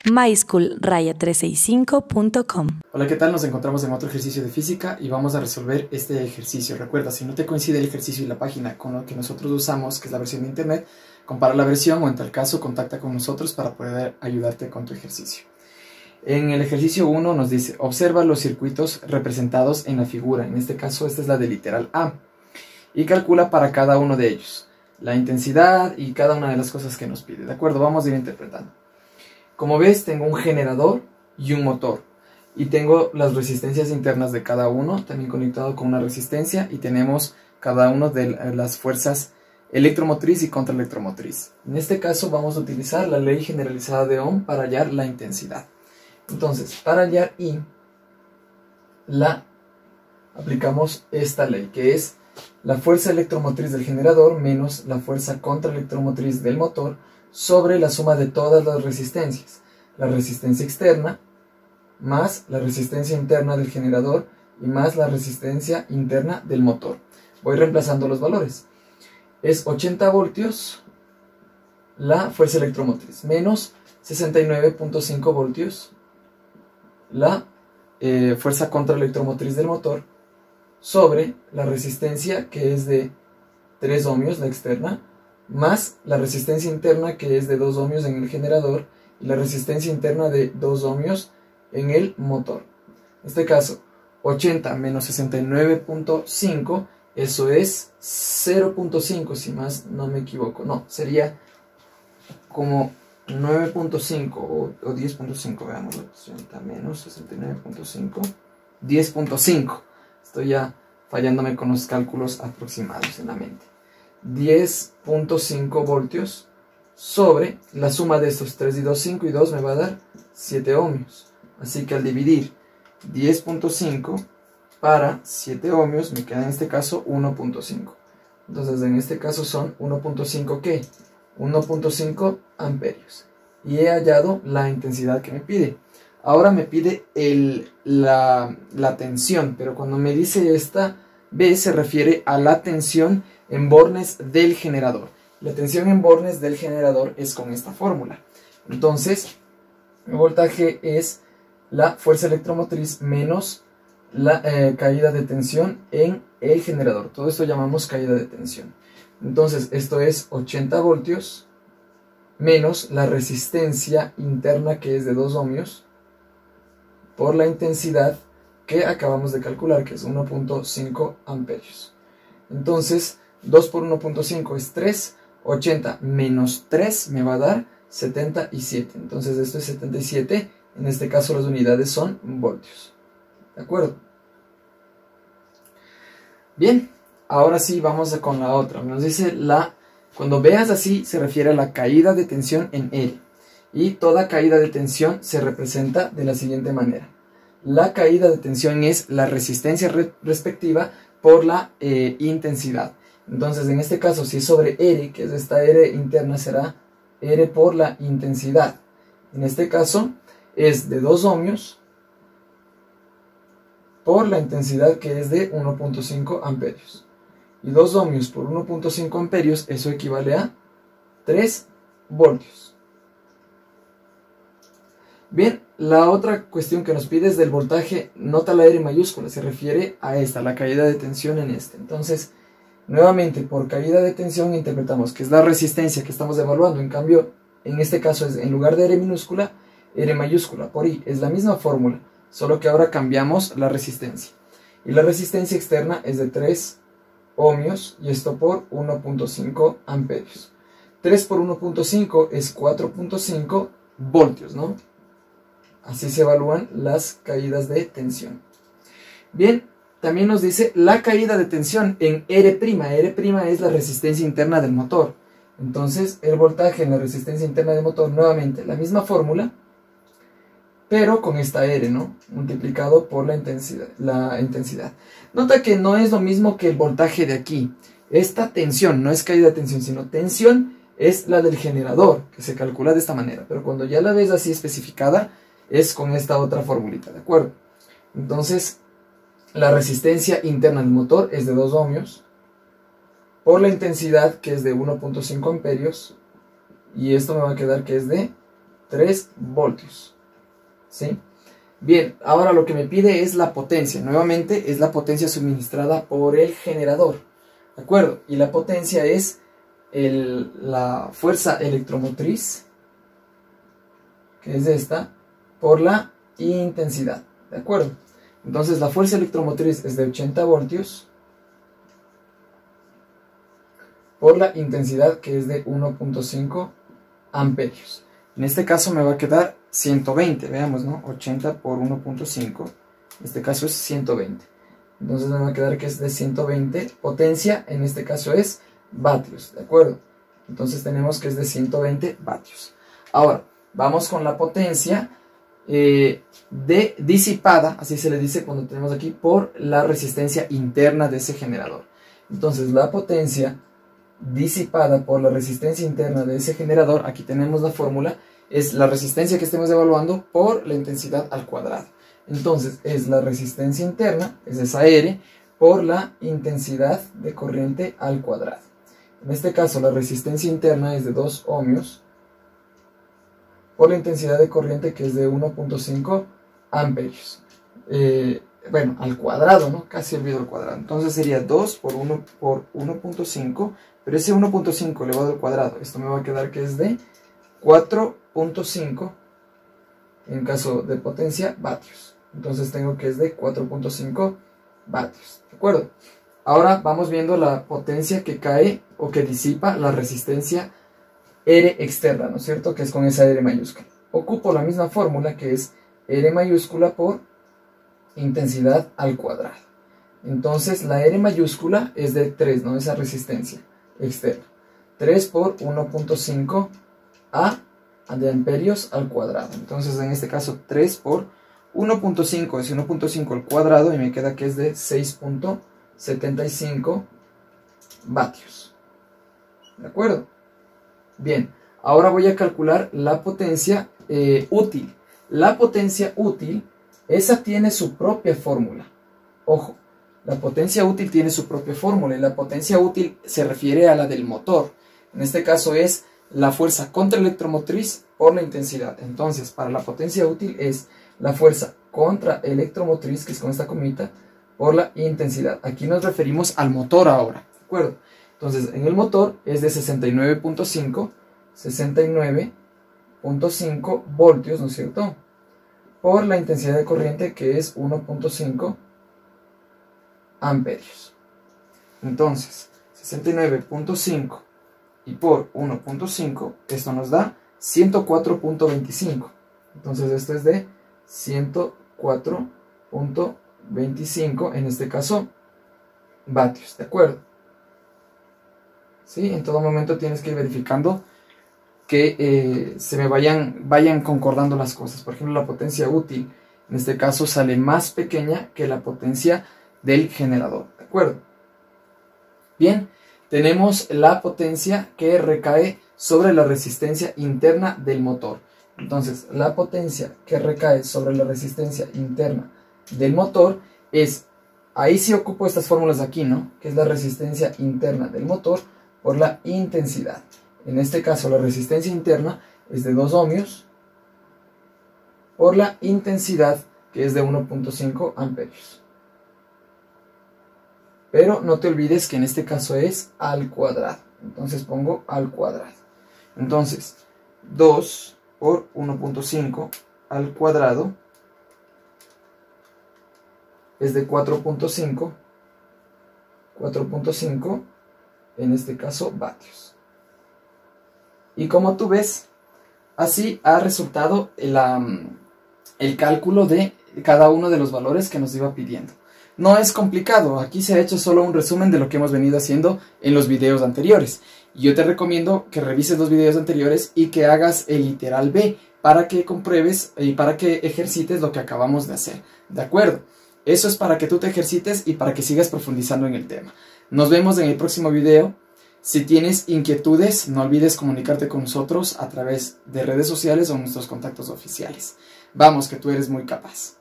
myschool-365.com. Hola, ¿qué tal? Nos encontramos en otro ejercicio de física y vamos a resolver este ejercicio. Recuerda, si no te coincide el ejercicio y la página con lo que nosotros usamos, que es la versión de internet, compara la versión o en tal caso contacta con nosotros para poder ayudarte con tu ejercicio. En el ejercicio 1 nos dice, observa los circuitos representados en la figura. En este caso, esta es la de literal A. Y calcula para cada uno de ellos la intensidad y cada una de las cosas que nos pide. ¿De acuerdo? Vamos a ir interpretando. Como ves, tengo un generador y un motor. Y tengo las resistencias internas de cada uno, también conectado con una resistencia. Y tenemos cada uno de las fuerzas electromotriz y contraelectromotriz. En este caso vamos a utilizar la ley generalizada de Ohm para hallar la intensidad. Entonces, para hallar I, aplicamos esta ley, que es la fuerza electromotriz del generador menos la fuerza contraelectromotriz del motor sobre la suma de todas las resistencias. La resistencia externa más la resistencia interna del generador y más la resistencia interna del motor. Voy reemplazando los valores. Es 80 voltios la fuerza electromotriz menos 69.5 voltios la fuerza contraelectromotriz del motor sobre la resistencia, que es de 3 ohmios, la externa, más la resistencia interna, que es de 2 ohmios en el generador, y la resistencia interna de 2 ohmios en el motor. En este caso, 80 menos 69.5, eso es 0.5, si más no me equivoco. No, sería como 9.5 o 10.5, veamos, 80 menos 69.5, 10.5. Estoy ya fallándome con los cálculos aproximados en la mente. 10.5 voltios sobre la suma de estos 3 y 2, 5 y 2 me va a dar 7 ohmios. Así que al dividir 10.5 para 7 ohmios me queda en este caso 1.5. Entonces en este caso son 1.5 ¿qué? 1.5 amperios. Y he hallado la intensidad que me pide. Ahora me pide la tensión, pero cuando me dice esta B se refiere a la tensión en bornes del generador. La tensión en bornes del generador es con esta fórmula. Entonces, el voltaje es la fuerza electromotriz menos la caída de tensión en el generador. Todo esto llamamos caída de tensión. Entonces, esto es 80 voltios menos la resistencia interna, que es de 2 ohmios, por la intensidad que acabamos de calcular, que es 1.5 amperios. Entonces, 2 por 1.5 es 3, 80 menos 3 me va a dar 77. Entonces, esto es 77, en este caso las unidades son voltios. ¿De acuerdo? Bien, ahora sí vamos con la otra. Nos dice cuando veas así, se refiere a la caída de tensión en R. Y toda caída de tensión se representa de la siguiente manera. La caída de tensión es la resistencia respectiva por la intensidad. Entonces, en este caso, si es sobre R, que es esta R interna, será R por la intensidad. En este caso, es de 2 ohmios por la intensidad, que es de 1.5 amperios. Y 2 ohmios por 1.5 amperios, eso equivale a 3 voltios. Bien, la otra cuestión que nos pide es del voltaje. Nota la R mayúscula, se refiere a esta, la caída de tensión en este. Entonces, nuevamente, por caída de tensión interpretamos que es la resistencia que estamos evaluando. En cambio, en este caso es en lugar de R minúscula, R mayúscula por I. Es la misma fórmula, solo que ahora cambiamos la resistencia. Y la resistencia externa es de 3 ohmios y esto por 1.5 amperios. 3 por 1.5 es 4.5 voltios, ¿no? Así se evalúan las caídas de tensión. Bien, también nos dice la caída de tensión en R'. R' es la resistencia interna del motor. Entonces, el voltaje en la resistencia interna del motor, nuevamente, la misma fórmula, pero con esta R, ¿no? Multiplicado por la intensidad. Nota que no es lo mismo que el voltaje de aquí. Esta tensión no es caída de tensión, sino tensión es la del generador, que se calcula de esta manera. Pero cuando ya la ves así especificada, es con esta otra formulita, ¿de acuerdo? Entonces, la resistencia interna del motor es de 2 ohmios por la intensidad, que es de 1.5 amperios, y esto me va a quedar que es de 3 voltios. ¿Sí? Bien, ahora lo que me pide es la potencia. Nuevamente es la potencia suministrada por el generador. ¿De acuerdo? Y la potencia es la fuerza electromotriz, que es esta, por la intensidad. ¿De acuerdo? Entonces la fuerza electromotriz es de 80 voltios por la intensidad, que es de 1.5 amperios. En este caso me va a quedar 120, veamos, ¿no? 80 por 1.5, en este caso es 120. Entonces me va a quedar que es de 120, potencia en este caso es vatios, ¿de acuerdo? Entonces tenemos que es de 120 vatios. Ahora, vamos con la potencia disipada, así se le dice cuando tenemos aquí, por la resistencia interna de ese generador. Entonces la potencia disipada por la resistencia interna de ese generador, aquí tenemos la fórmula, es la resistencia que estemos evaluando por la intensidad al cuadrado. Entonces es la resistencia interna, es esa R, por la intensidad de corriente al cuadrado. En este caso la resistencia interna es de 2 ohmios por la intensidad de corriente, que es de 1.5 amperios. Bueno, al cuadrado, ¿no? Casi olvido el cuadrado. Entonces sería 2 por 1 por 1.5, pero ese 1.5 elevado al cuadrado, esto me va a quedar que es de 4.5, en caso de potencia, vatios. Entonces tengo que es de 4.5 vatios, ¿de acuerdo? Ahora vamos viendo la potencia que cae o que disipa la resistencia R externa, ¿no es cierto? Que es con esa R mayúscula. Ocupo la misma fórmula, que es R mayúscula por intensidad al cuadrado. Entonces la R mayúscula es de 3, ¿no? Esa resistencia externa. 3 por 1.5 de amperios al cuadrado. Entonces en este caso 3 por 1.5 es 1.5 al cuadrado y me queda que es de 6.75 vatios. ¿De acuerdo? Bien, ahora voy a calcular la potencia útil. La potencia útil, esa tiene su propia fórmula. Ojo, la potencia útil tiene su propia fórmula y la potencia útil se refiere a la del motor. En este caso es la fuerza contraelectromotriz por la intensidad. Entonces, para la potencia útil es la fuerza contraelectromotriz, que es con esta comita, por la intensidad. Aquí nos referimos al motor ahora, ¿de acuerdo? Entonces, en el motor es de 69.5 voltios, ¿no es cierto? Por la intensidad de corriente, que es 1.5 amperios. Entonces, 69.5 y por 1.5, esto nos da 104.25. Entonces esto es de 104.25, en este caso, vatios, ¿de acuerdo? ¿Sí? En todo momento tienes que ir verificando que se me vayan concordando las cosas. Por ejemplo, la potencia útil, en este caso, sale más pequeña que la potencia del generador, ¿de acuerdo? Bien, tenemos la potencia que recae sobre la resistencia interna del motor. Entonces, la potencia que recae sobre la resistencia interna del motor es, ahí sí ocupo estas fórmulas de aquí, ¿no? Que es la resistencia interna del motor por la intensidad. En este caso, la resistencia interna es de 2 ohmios por la intensidad, que es de 1.5 amperios. Pero no te olvides que en este caso es al cuadrado. Entonces pongo al cuadrado. Entonces, 2 por 1.5 al cuadrado es de 4.5. 4.5, en este caso, vatios. Y como tú ves, así ha resultado el cálculo de cada uno de los valores que nos iba pidiendo. No es complicado, aquí se ha hecho solo un resumen de lo que hemos venido haciendo en los videos anteriores. Yo te recomiendo que revises los videos anteriores y que hagas el literal B para que compruebes y para que ejercites lo que acabamos de hacer. ¿De acuerdo? Eso es para que tú te ejercites y para que sigas profundizando en el tema. Nos vemos en el próximo video. Si tienes inquietudes, no olvides comunicarte con nosotros a través de redes sociales o nuestros contactos oficiales. Vamos, que tú eres muy capaz.